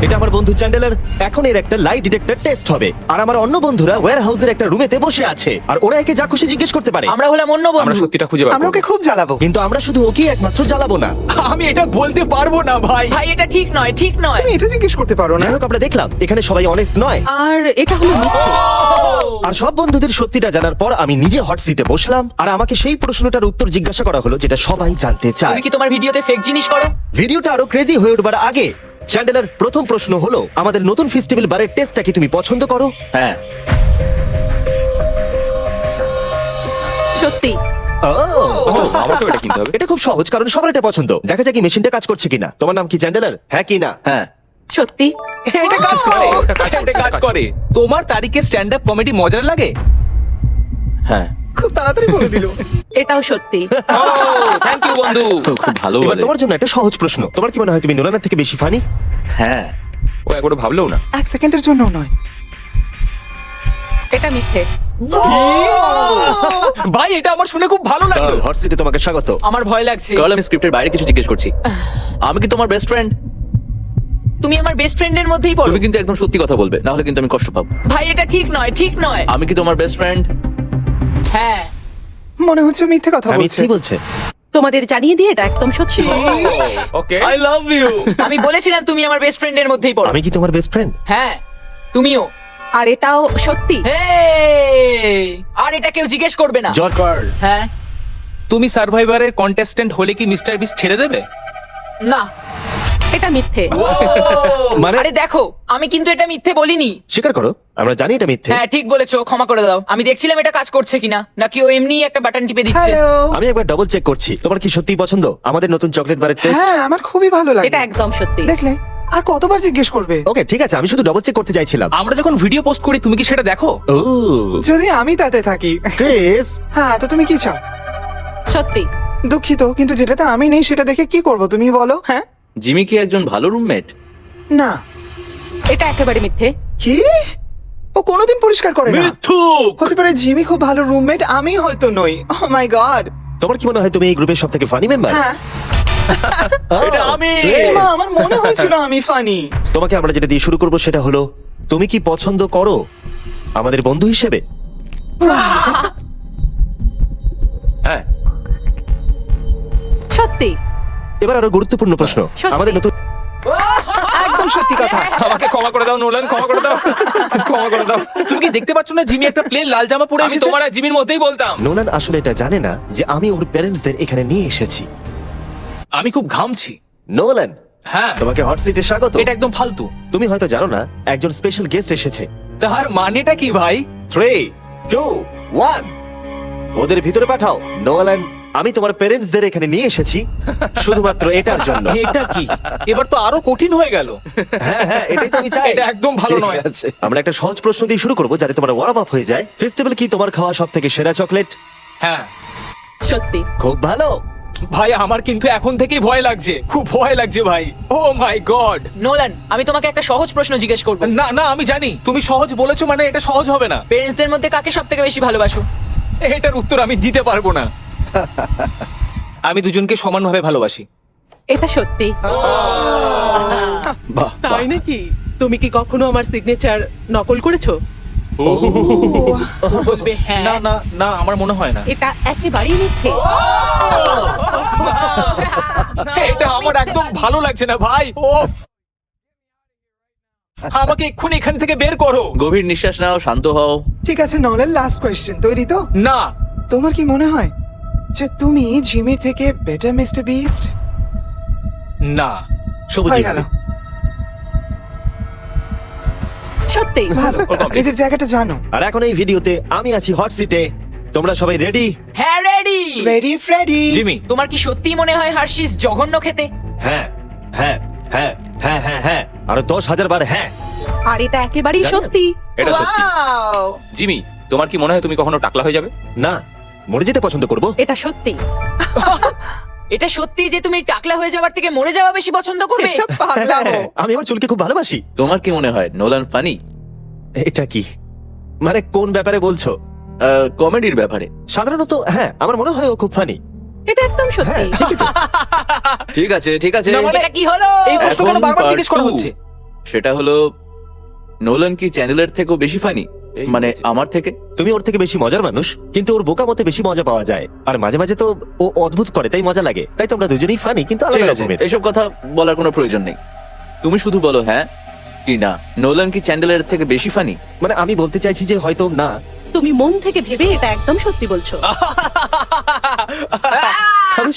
এটা আমার বন্ধু চ্যান্ডেলার। এখন এর একটা লাই ডিটেক্টর টেস্ট হবে, আর আমার অন্য বন্ধুরা ওয়্যার হাউসের একটা রুমেতে বসে আছে, আর ওরা একে যা খুশি জিজ্ঞেস করতে পারে। আমরা হলাম অন্য আমরা বন্ধু। সত্যিটা খুঁজে বার আমরা করব। ওকে খুব জ্বালাবো। কিন্তু আমরা শুধু ওকেই একমাত্র জ্বালাবো না। আমি এটা বলতে পারবো না ভাই। ভাই এটা ঠিক নয়, ঠিক নয়। তুমি এটা জিজ্ঞেস করতে পারো না। যাই হোক, আমরা দেখলাম এখানে সবাই অনেস্ট নয়, আর এটা হলো মিথ্যে। আর সব বন্ধুদের সত্যিটা জানার পর আমি নিজে হট সিটে বসলাম, আর আমাকে সেই প্রশ্নটার উত্তর জিজ্ঞাসা করা হলো যেটা সবাই জানতে চায়। তুমি কি তোমার ভিডিওতে ফেক জিনিস করো? ভিডিওটা আরো ক্রেজি হয়ে উঠবার আগে চ্যান্ডেলার, প্রথম প্রশ্ন হলো আমাদের নতুন ফেস্টিভ্যাল বারের টেস্টটা কি তুমি পছন্দ করো? হ্যাঁ, সত্যি। ও, আমাকেও এটা কিনতে হবে। এটা খুব সহজ, কারণ সবার এটা পছন্দ। দেখা যাক কি মেশিনটা কাজ করছে কিনা। তোমার নাম কি চ্যান্ডেলার? হ্যাঁ কি না? হ্যাঁ, সত্যি। এটা কাজ করে, এটা কাজ করে। তোমার তারিখে স্ট্যান্ড আপ কমেডি মজার লাগে? হ্যাঁ, খুব তাড়াতাড়ি বলে দিল। এটাও সত্যি। থ্যাংক ইউ বন্ধু। খুব ভালো এবার বলে। তোমার জন্য একটা সহজ প্রশ্ন। তোমার কি মনে হয় তুমি নোলানের থেকে বেশি ফানি? হ্যাঁ, ও একবারও ভাবলেও না। এক সেকেন্ডের জন্য নয়। এটা মিথ্যে। ভাই এটা আমার শুনে খুব ভালো লাগলো। হট সিটে তোমাকে স্বাগত। আমার ভয় লাগছে। কাল আমি স্ক্রিপ্টের বাইরে কিছু জিজ্ঞেস করছি। আমি কি তোমার বেস্ট ফ্রেন্ড? তুমি আমার বেস্ট ফ্রেন্ডের মধ্যেই পড়ো। তুমি কিন্তু একদম সত্যি কথা বলবে, না হলে কিন্তু আমি কষ্ট পাবো। ভাই এটা ঠিক নয়, ঠিক নয়। আমি কি তোমার বেস্ট ফ্রেন্ড? হ্যাঁ। মনে হচ্ছে মিথ্যে কথা আমি বলছে। কি বলছে? তোমাদের জানিয়ে দিয়ে এটা একদম সত্যি। ওকে। I love you. আমি বলেছিলাম তুমি আমার বেস্ট ফ্রেন্ডের মধ্যেই পড়ো। আমি কি তোমার বেস্ট ফ্রেন্ড? হ্যাঁ, তুমিও। আর এটাও সত্যি। হেই! আর এটা কেউ জিজ্ঞেস করবে না। জর্জ, হ্যাঁ। তুমি সার্ভাইভারের কন্টেস্ট্যান্ট হলে কি মিস্টার বিস্ট ছেড়ে দেবে? না। এটা মিথ্যে। মানে আরে দেখো, আমি কিন্তু এটা মিথ্যে বলিনি। স্বীকার করো, আমরা জানি এটা মিথ্যে। হ্যাঁ ঠিক বলেছো, ক্ষমা করে দাও। আমি দেখছিলাম এটা কাজ করছে কিনা, নাকি ও এমনি একটা বাটন টিপে দিচ্ছে। হ্যালো। আমি একবার ডাবল চেক করছি। তোমার কি সত্যি পছন্দ আমাদের নতুন চকলেট বারের টেস্ট? হ্যাঁ, আমার খুবই ভালো লাগে। এটা একদম সত্যি। দেখলে আর কতবার জিজ্ঞেস করবে? ওকে ঠিক আছে, আমি শুধু ডাবল চেক করতে চাইছিলাম। আমরা যখন ভিডিও পোস্ট করি তুমি কি সেটা দেখো? ও যদি আমি তাতে থাকি। ক্রিস, হ্যাঁ, তো তুমি কি চাও? সত্যি। দুঃখিত, কিন্তু যেটাতে আমি নেই সেটা দেখে কি করব তুমি বলো? হ্যাঁ, জিমি কি একজন ভালো রুমমেট? না। এটা একেবারে মিথ্যে। কি? ও কোনোদিন পরিষ্কার করে না। মিথ্যুক। হতে পারে জিমি খুব ভালো রুমমেট, আমি হয়তো নই। ও মাই গড। তোমার কি মনে হয় তুমি এই গ্রুপের সবথেকে ফানি মেম্বার? হ্যাঁ, এটা আমি। মা, আমার মনে হয়েছিল আমি ফানি। তোমাকে আমরা যেটা দিয়ে শুরু করব সেটা হলো, তুমি কি পছন্দ করো আমাদের বন্ধু হিসেবে? হ্যাঁ। সত্যি। এবার আরো গুরুত্বপূর্ণ প্রশ্ন। সত্যি। আমাদের নতুন একদম সত্যি কথা। আমাকে ক্ষমা করে দাও নোলান, ক্ষমা করে দাও, ক্ষমা করে দাও। তুমি কি দেখতে পাচ্ছ না জিমি একটা প্লেন লাল জামা পরে আমি এসেছে? তোমার আর জিমির মধ্যেই বলতাম। নোলান আসলে এটা জানে না যে আমি ওর প্যারেন্টসদের এখানে নিয়ে এসেছি। আমি খুব ঘামছি। নোলান, হ্যাঁ, তোমাকে হট সিটে স্বাগত। এটা একদম ফালতু। তুমি হয়তো জানো না একজন স্পেশাল গেস্ট এসেছে। তার মানেটা কি ভাই? 3, 2, 1 ওদের ভিতরে পাঠাও। নোলান, আমি তোমার প্যারেন্টসদের এখানে নিয়ে এসেছি শুধুমাত্র এটার জন্য। এটা কি? এবার তো আরো কঠিন হয়ে গেল। হ্যাঁ হ্যাঁ, এটাই তো আমি চাই। এটা একদম ভালো নয়। ঠিক আছে। আমরা একটা সহজ প্রশ্ন দিয়ে শুরু করবো যাতে তোমার ওয়ার্ম আপ হয়ে যায়। ফেস্টিভ্যাল কি তোমার খাওয়া সব থেকে সেরা চকলেট? হ্যাঁ সত্যি। খুব ভালো। ভাই, আমার কিন্তু এখন থেকেই ভয় লাগছে, খুব ভয় লাগছে ভাই। ও মাই গড। নোলান, আমি তোমাকে একটা সহজ প্রশ্ন জিজ্ঞেস করব। না না, আমি জানি তুমি সহজ বলেছো মানে এটা সহজ হবে না। পেরেন্টসদের মধ্যে কাকে সবথেকে বেশি ভালোবাসো? এটার উত্তর আমি দিতে পারবো না। আমি দুজনকে সমানভাবে ভালোবাসি। এটা সত্যি। বাহ, তাই নাকি? তুমি কি কখনো আমার সিগনেচার নকল করেছো? বলবে হ্যাঁ। না না না, আমার মনে হয় না। এটা একেবারেই মিথ্যে। এটা আমার একদম ভালো লাগছে না ভাই। ওফ, আমাকে এক্ষুনি এখান থেকে বের করো। গভীর নিঃশ্বাস নাও, শান্ত হও। ঠিক আছে, নলের লাস্ট কোয়েশ্চেন তৈরি তো? না, তোমার কি মনে হয় যে তুমি জিমির থেকে বেটার মিস্টার বিস্ট? না। সবুজ হয়ে গেল। সত্যি। ভালো, নিজের জায়গাটা জানো। আর এখন এই ভিডিওতে আমি আছি হট সিটে। তোমরা সবাই রেডি? হ্যাঁ রেডি। Ready Freddie. জিমি, তোমার কি সত্যিই মনে হয় হার্শিস জঘন্য খেতে? হ্যাঁ হ্যাঁ হ্যাঁ হ্যাঁ হ্যাঁ হ্যাঁ, আরো 10,000 বার হ্যাঁ। আর এটা একেবারেই সত্যি। এটা সত্যি। Wow! জিমি, তোমার কি মনে হয় তুমি কখনো টাকলা হয়ে যাবে? না, মরে যেতে পছন্দ করব। এটা সত্যি। এটা সত্যি যে তুমি টাকলা হয়ে যাওয়ার থেকে মরে যাওয়া বেশি পছন্দ করবে? এটা পাগলামো। আমি আমার চুলকে খুব ভালোবাসি। তোমার কি মনে হয় নোলান ফানি? এটা কি মানে কোন ব্যাপারে বলছো? কমেডির ব্যাপারে। সাধারণত হ্যাঁ, আমার মনে হয় ও খুব ফানি। এটা একদম সত্যি। হ্যাঁ ঠিকই তো। ঠিক আছে ঠিক আছে। এটা কি হলো? এই প্রশ্ন কেন এখন বারবার part জিজ্ঞেস করা two। হচ্ছে? সেটা হলো নোলান কি চ্যানেলের থেকেও বেশি ফানি, এই মানে হয়েছে। আমার থেকে? তুমি ওর থেকে বেশি মজার মানুষ, কিন্তু ওর বোকা মতে বেশি মজা পাওয়া যায়। আর মাঝে মাঝে তো ও অদ্ভুত করে, তাই মজা লাগে। তাই তোমরা দুজনেই ফানি, কিন্তু ঠিক আলাদা আছে, রকমের। এসব কথা বলার কোনো প্রয়োজন নেই। তুমি শুধু বলো হ্যাঁ কি না। নোলান কি চ্যান্ডেলের থেকে বেশি ফানি? মানে আমি বলতে চাইছি যে হয়তো না। তুমি মন থেকে ভেবে এটা একদম সত্যি বলছো। আমি